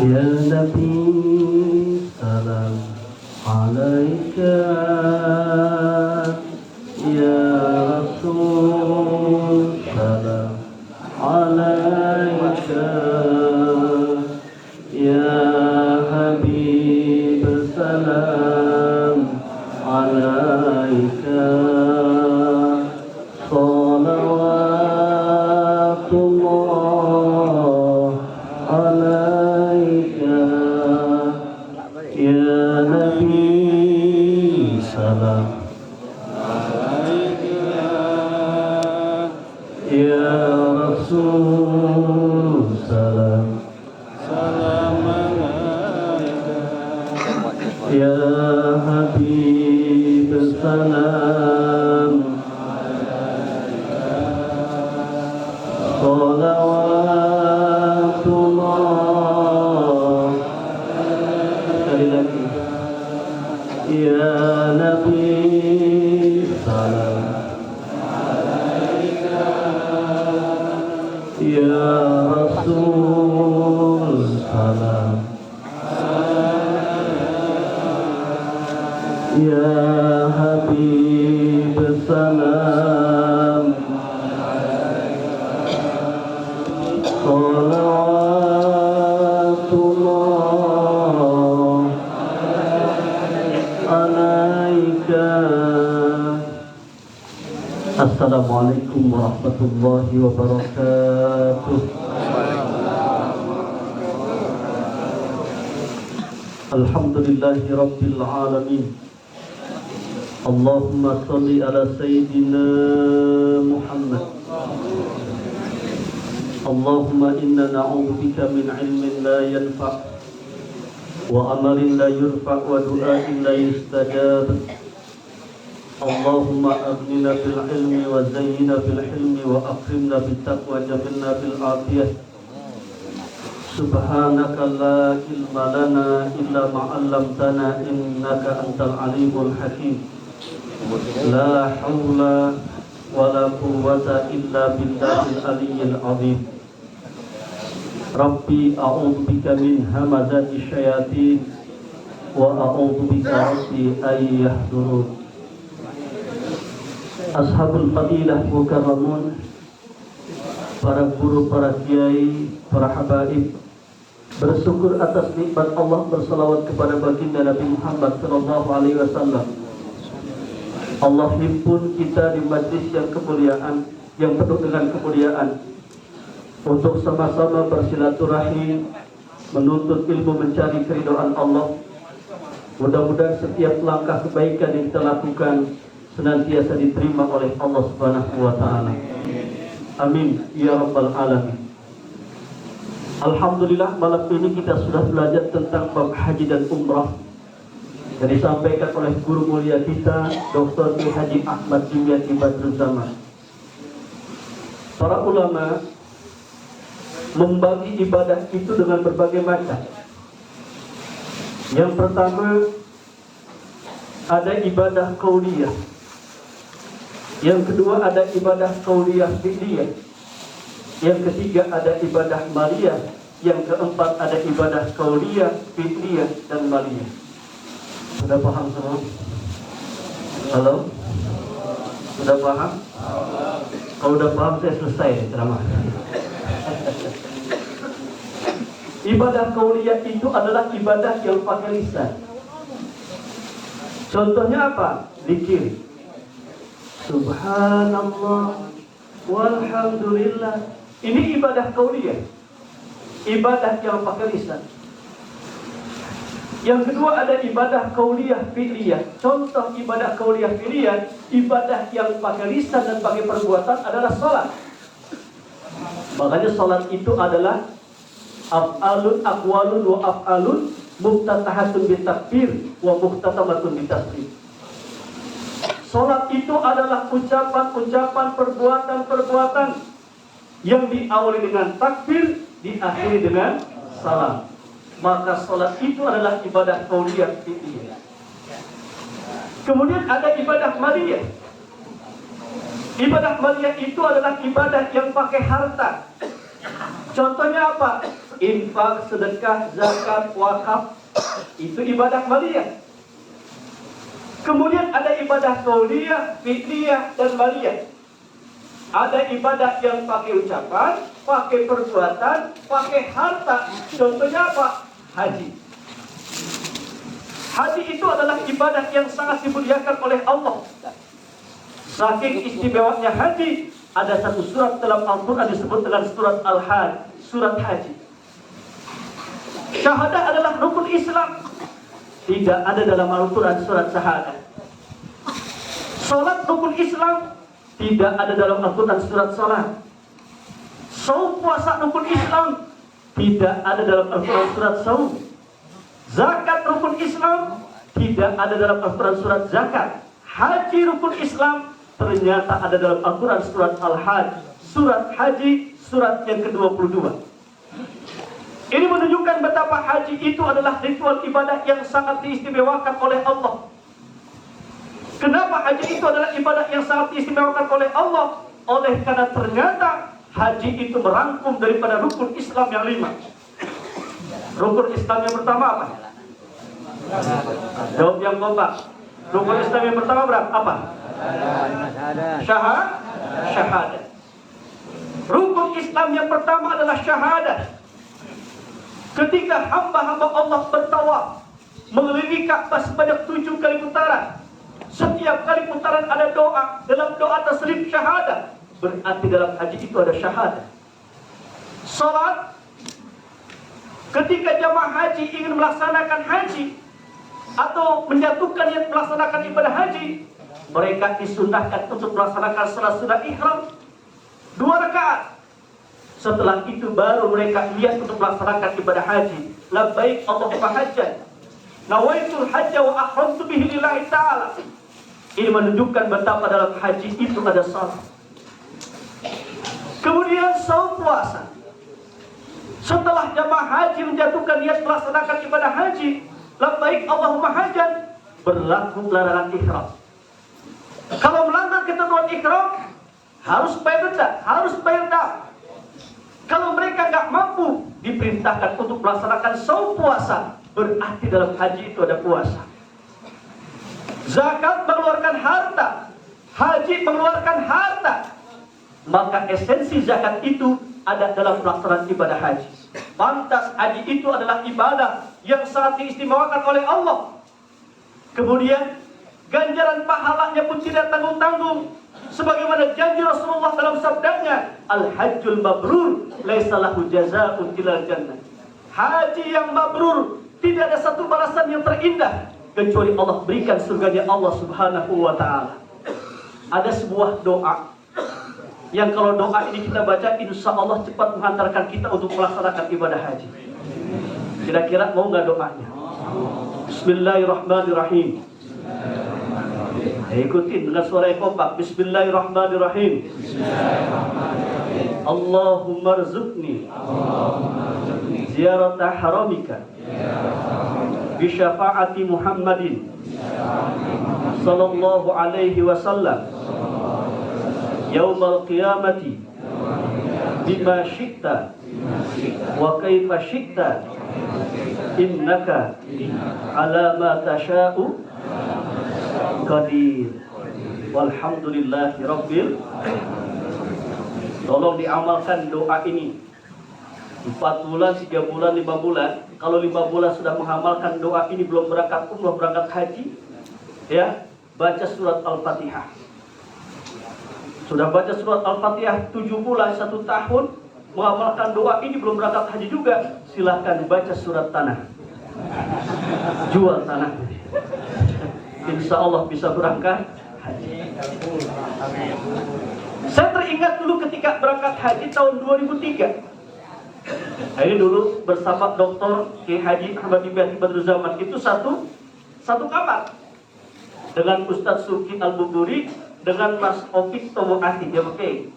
Ya Nabi salam alaika, ya Rasul salam alaika, ya Habib salam alaika, salawatullah alaika, ya Nabi salam alaika, ya Rasul salam salam alaika, ya Habib salam alaika, salawatullah. Sekali lagi, ya Nabi salam alaika, ya Rasul salam ya Habib salam salawatullah alaika. Assalamualaikum warahmatullahi wabarakatuh. Alhamdulillahi rabbil alamin. Allahumma salli ala sayyidina Muhammad. Allahumma inna na'udzubika min ilmin la yanfa' wa amalin la yurfa' wa du'ain la yustajab. Allahumma aghnina bil ilmi wa zayyina bil hilmi wa akrimna bit taqwa jamilna bil afiyah. Subhanaka la ilma lana illa ma 'allamtana innaka antal alimul hakim. La haula wa la quwwata illa billahil aliyyil azim. Rabbi a'udzubika min hamazati syayatin wa a'udzubika rabbi ay yahdurun. Ashabul fadilah mukarramun, para guru, para kiai, para habaib, bersyukur atas nikmat Allah, bersalawat kepada baginda Nabi Muhammad sallallahu alaihi wasallam. Allah himpun kita di majlis yang kemuliaan, yang penuh dengan kemuliaan, untuk sama-sama bersilaturahim, menuntut ilmu, mencari keridhaan Allah. Mudah-mudahan setiap langkah kebaikan yang kita lakukan senantiasa diterima oleh Allah Subhanahu wa taala. Amin ya rabbal alamin. Alhamdulillah, malam ini kita sudah belajar tentang bab haji dan umrah yang disampaikan oleh guru mulia kita Dr. Haji Ahmad Dimyati Badrul Zaman. Para ulama membagi ibadah itu dengan berbagai macam. Yang pertama, ada ibadah qauliyah. Yang kedua, ada ibadah qauliyah fi'liyah. Yang ketiga, ada ibadah maliyah. Yang keempat, ada ibadah qauliyah, fi'liyah, dan maliyah. Sudah paham semua? Halo? Sudah paham? Kalau sudah paham, saya selesai ceramah. Ibadah qauliyah itu adalah ibadah yang pakai lisan. Contohnya apa? Zikir. Subhanallah walhamdulillah. Ini ibadah qauliyah, ibadah yang pakai lisan. Yang kedua, ada ibadah qauliyah fi'liyah. Contoh ibadah qauliyah fi'liyah, ibadah yang pakai lisan dan pakai perbuatan adalah salat. Makanya salat itu adalah af'alun, aqwalun wa af'alun, muftatahatun bitakbir wa muhtatamatun bitaslim. Salat itu adalah ucapan-ucapan, perbuatan-perbuatan yang diawali dengan takbir, diakhiri dengan salam. Maka salat itu adalah ibadah qauliyah fi'liyah. Kemudian ada ibadah maliyah. Ibadah maliyah itu adalah ibadah yang pakai harta. Contohnya apa? infak, sedekah, zakat, wakaf, itu ibadah maliyah. Kemudian ada ibadah qauliyah, fi'liyah, dan maliyah. Ada ibadah yang pakai ucapan, pakai perbuatan, pakai harta. Contohnya apa? Haji. Haji itu adalah ibadah yang sangat dimuliakan oleh Allah. Saking istimewanya haji, ada satu surat dalam Al-Quran disebut dengan surat Al-Hajj, surat haji. Syahadah adalah rukun Islam. Tidak ada dalam Al-Quran surat syahadah. Salat rukun Islam. Tidak ada dalam Al-Quran surat salat. Saum puasa rukun Islam. Tidak ada dalam Al-Quran surat saum. Zakat rukun Islam. Tidak ada dalam Al-Quran surat zakat. Haji rukun Islam. Ternyata ada dalam Al-Quran surat Al-Hajj, surat haji, surat yang ke-22. Ini menunjukkan betapa haji itu adalah ritual ibadah yang sangat diistimewakan oleh Allah. Kenapa haji itu adalah ibadah yang sangat diistimewakan oleh Allah? Oleh karena ternyata haji itu merangkum daripada rukun Islam yang 5. Rukun Islam yang pertama apa? Jawab yang kompak. Rukun Islam yang pertama berapa? Apa? Syahadat. Rukun Islam yang pertama adalah syahadat. Ketika hamba-hamba Allah bertawaf mengelilingi Ka'bah sebanyak 7 kali putaran, setiap kali putaran ada doa. Dalam doa terselip syahadat. Berarti dalam haji itu ada syahadat. Salat, ketika jamaah haji ingin melaksanakan haji atau menjatuhkan niat melaksanakan ibadah haji, mereka disunnahkan untuk melaksanakan salat sunat ihram 2 rakaat. Setelah itu baru mereka niat untuk melaksanakan ibadah haji. Labbaik Allahumma hajjan, nawaitul hajja wa ahramtu bihi lillahi ta'ala. Ini menunjukkan betapa dalam haji itu ada salat. Kemudian saum puasa. Setelah jamaah haji menjatuhkan niat melaksanakan ibadah haji, labbaik Allahumma hajjan, berlaku larangan ihram. Kalau melanggar ketentuan ihram, harus bayar denda, harus bayar dam. Kalau mereka nggak mampu, diperintahkan untuk melaksanakan saum puasa. Berarti dalam haji itu ada puasa. Zakat mengeluarkan harta, haji mengeluarkan harta. Maka esensi zakat itu ada dalam pelaksanaan ibadah haji. Pantas haji itu adalah ibadah yang sangat diistimewakan oleh Allah. Kemudian ganjaran pahalanya pun tidak tanggung-tanggung. Sebagaimana janji Rasulullah dalam sabdanya, Al-Hajjul Mabrur laisa lahu jazaa'un illal jannah. Haji yang mabrur, tidak ada satu balasan yang terindah kecuali Allah berikan surganya Allah Subhanahu wa ta'ala. Ada sebuah doa yang kalau doa ini kita baca, insya Allah cepat menghantarkan kita untuk melaksanakan ibadah haji. Kira-kira mau nggak doanya? Bismillahirrahmanirrahim. Ikutin dengan suara yang kompak. Bismillahirrahmanirrahim. Allahumma rzuqni ziyarata haramika bi syafaati Muhammadin sallallahu alaihi wasallam yaumal qiyamati bima syi'ta wa kaifa syi'ta innaka ala ma tasha'u qadir. Walhamdulillahi rabbil. Tolong diamalkan doa ini. 4 bulan, 3 bulan, 5 bulan. Kalau 5 bulan sudah mengamalkan doa ini, belum berangkat umrah, berangkat haji, ya, baca surat Al-Fatihah. Sudah baca surat Al-Fatihah 7 bulan, 1 tahun, mengamalkan doa ini, belum berangkat haji juga, silahkan baca surat tanah. Jual tanah. Insya Allah bisa berangkat haji. Saya teringat dulu ketika berangkat haji tahun 2003. Ini dulu bersama Dr. Kiai Haji Ahmad Ibrahim Badruzzaman. Itu satu kamar dengan Ustadz Suki Al-Buburi, dengan Mas Opik Tomo Ahid, ya oke.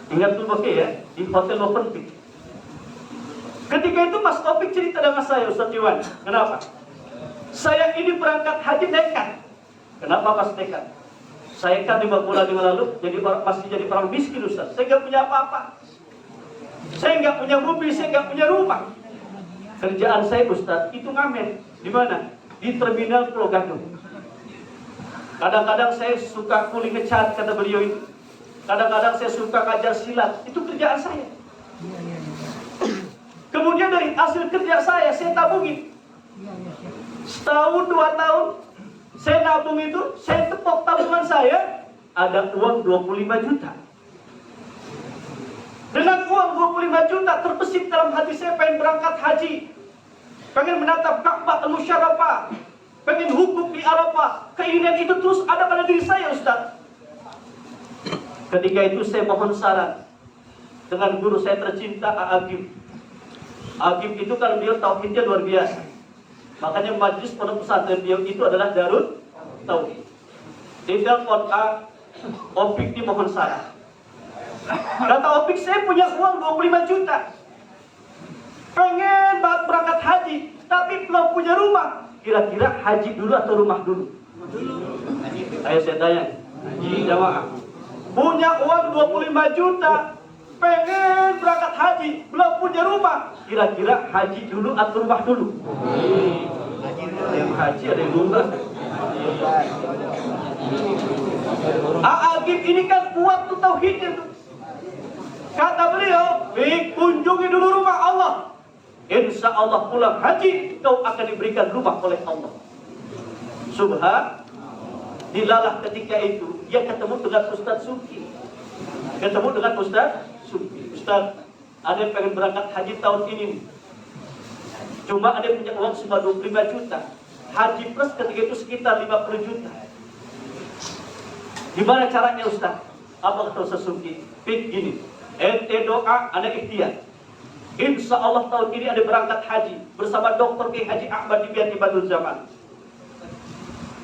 Ingat dulu oke ya, di Hotel Movenpick. Ketika itu Mas Opik cerita dengan saya, Ustadz Iwan. Kenapa? Saya ini berangkat haji nekat. Kenapa Mas nekat? Saya kan 5 bulan yang lalu masih jadi orang miskin, Ustaz. Saya nggak punya apa-apa. Saya nggak punya mobil, saya nggak punya rumah. Kerjaan saya Ustaz itu ngamen. Di mana? Di terminal Pulau Gadung. Kadang-kadang saya suka kuli ngecat, kata beliau itu. Kadang-kadang saya suka ngajar silat. Itu kerjaan saya. Kemudian dari hasil kerja saya tabungin. Setahun, 2 tahun, saya nabung itu, saya tepok tabungan saya, ada uang 25 juta. Dengan uang 25 juta terbesit dalam hati saya pengen berangkat haji. Pengen menatap Ka'bah al-Musyarrafah. Pengen hukuk di Arafah. Keinginan itu terus ada pada diri saya, Ustaz. Ketika itu saya mohon saran dengan guru saya tercinta, Agim. Agim itu kan beliau tauhidnya luar biasa. Makanya majlis pondok pesantren beliau itu adalah Darut Tauhid. Di telepon Opik dimohon saran. Kata Opik, saya punya uang 25 juta. Pengen berangkat haji, tapi belum punya rumah. Kira-kira haji dulu atau rumah dulu? Ayo saya tanya. Haji jamaah. Punya uang 25 juta, pengen berangkat haji, belum punya rumah. Kira-kira haji dulu atau rumah dulu? Ada yang haji, ada yang umrah. Agim ini kan kuat tuh tauhidnya tuh. Kata beliau, kunjungi dulu rumah Allah. Insya Allah pulang haji, kau akan diberikan rumah oleh Allah. Dilalah ketika itu, dia ketemu dengan Ustaz Suki. Ustaz, ada yang pengen berangkat haji tahun ini. Cuma ada yang punya uang cuma 25 juta. Haji plus ketika itu sekitar 50 juta. Gimana caranya Ustaz? Apa kata Ustaz Suki? Gini, ente doa, ada ikhtiar. Insya Allah tahun ini ada berangkat haji bersama Dr. Kiai Haji Ahmad Dibian Ibadul Zaman.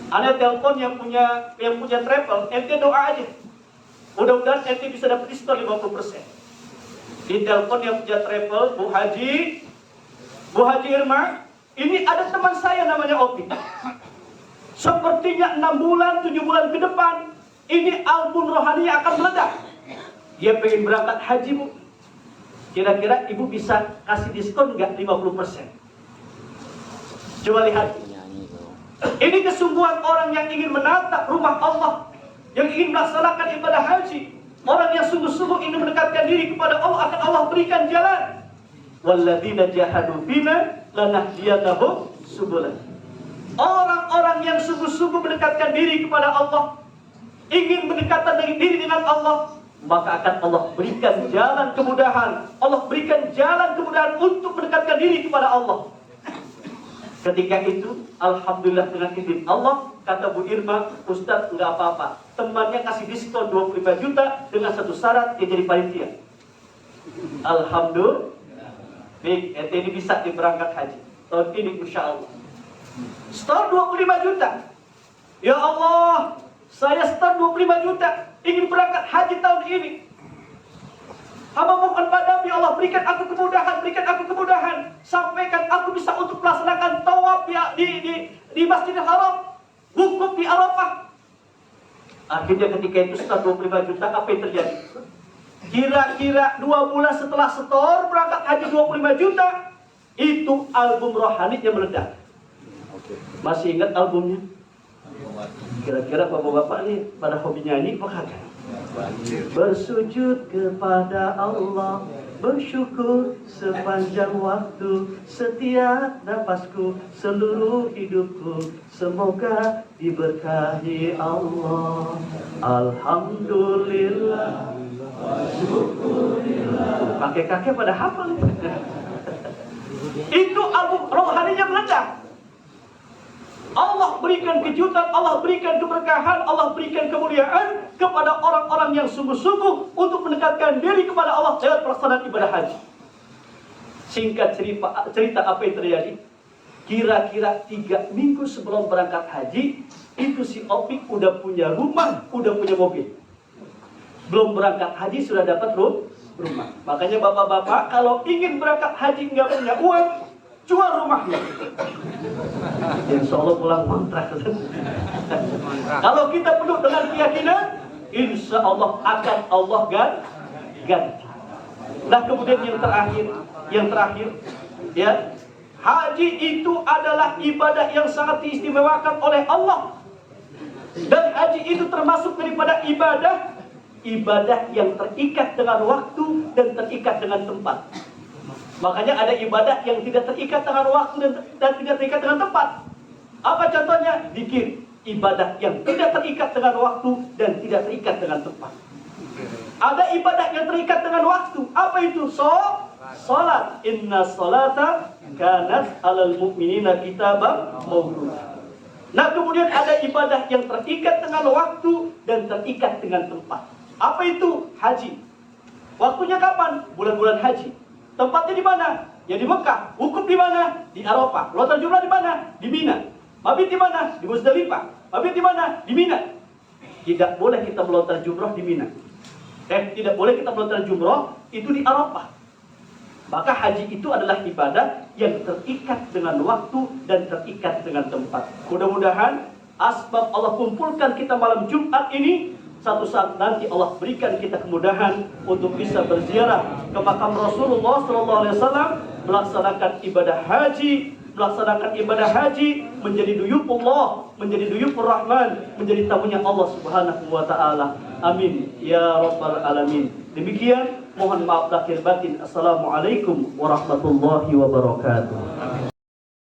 Ada telepon yang punya travel, ente doa aja. Mudah-mudahan ente bisa dapat diskon 50%. Di telepon yang punya travel, Bu Haji Irma, ini ada teman saya namanya Opi. Sepertinya 6 bulan, 7 bulan ke depan, ini album rohani akan meledak. Dia pengen berangkat haji, Bu. Kira-kira ibu bisa kasih diskon nggak 50%? Coba lihat. Ini kesungguhan orang yang ingin menatap rumah Allah, yang ingin melaksanakan ibadah haji. Orang yang sungguh-sungguh ingin mendekatkan diri kepada Allah, akan Allah berikan jalan. Walladzina jahadu bina lanahdiyannahum subulana. Orang-orang yang sungguh-sungguh mendekatkan diri kepada Allah, ingin mendekatkan diri dengan Allah, maka akan Allah berikan jalan kemudahan. Allah berikan jalan kemudahan untuk mendekatkan diri kepada Allah. Ketika itu, alhamdulillah dengan izin Allah, kata Bu Irma, Ustaz enggak apa-apa. Temannya kasih diskon 25 juta dengan satu syarat, dia jadi panitia. Alhamdulillah. Baik, ini bisa diberangkat haji tahun ini insya Allah. Store 25 juta. Ya Allah, saya store 25 juta. Ingin berangkat haji tahun ini. Hamba mohon padamu ya Allah, berikan aku kemudahan, sampaikan aku bisa untuk melaksanakan tawaf di Masjidil Haram, wukuf di Arafah. Akhirnya ketika itu setelah 25 juta, apa yang terjadi? Kira-kira 2 bulan setelah setor berangkat haji 25 juta, itu album rohaninya meledak. Masih ingat albumnya? Kira-kira bapak-bapak nih pada hobi nyanyi apa kagak? Bersujud kepada Allah, bersyukur sepanjang waktu, setiap napasku, seluruh hidupku, semoga diberkahi Allah. Alhamdulillah, syukurillah. Kakek-kakek pada hafal. Itu album rohaninya meledak. Allah berikan kejutan, Allah berikan keberkahan, Allah berikan kemuliaan kepada orang-orang yang sungguh-sungguh untuk mendekatkan diri kepada Allah lewat pelaksanaan ibadah haji. Singkat cerita apa yang terjadi? Kira-kira 3 minggu sebelum berangkat haji, itu si Opik udah punya rumah, udah punya mobil. Belum berangkat haji sudah dapat rumah. Makanya bapak-bapak kalau ingin berangkat haji nggak punya uang, jual rumahnya. Insya Allah pulang kontrak. Kalau kita penuh dengan keyakinan, insya Allah akan Allah ganti. Nah, kemudian yang terakhir, ya, haji itu adalah ibadah yang sangat diistimewakan oleh Allah. Dan haji itu termasuk daripada ibadah yang terikat dengan waktu dan terikat dengan tempat. Makanya ada ibadah yang tidak terikat dengan waktu dan tidak terikat dengan tempat. Apa contohnya? Zikir, ibadah yang tidak terikat dengan waktu dan tidak terikat dengan tempat. Ada ibadah yang terikat dengan waktu. Apa itu? Salat. Inna salata kanat 'alal mu'minina kitaban mawquta. Nah, kemudian ada ibadah yang terikat dengan waktu dan terikat dengan tempat. Apa itu? Haji. Waktunya kapan? Bulan-bulan haji. Tempatnya di mana? Ya di Mekah. Wukuf di mana? Di Arafah. Lontar jumrah di mana? Di Mina. Mabit di mana? Di Muzdalifah. Mabit di mana? Di Mina. Tidak boleh kita melontar jumrah di Mina. Tidak boleh kita melontar jumrah itu di Arafah. Maka haji itu adalah ibadah yang terikat dengan waktu dan terikat dengan tempat. Mudah-mudahan asbab Allah kumpulkan kita malam Jumat ini, satu saat nanti Allah berikan kita kemudahan untuk bisa berziarah ke makam Rasulullah SAW, melaksanakan ibadah haji, menjadi duyufullah, menjadi duyufur Rahman, menjadi tamunya Allah Subhanahu wa taala. Amin ya rabbal alamin. Demikian, mohon maaf lahir batin. Assalamualaikum warahmatullahi wabarakatuh.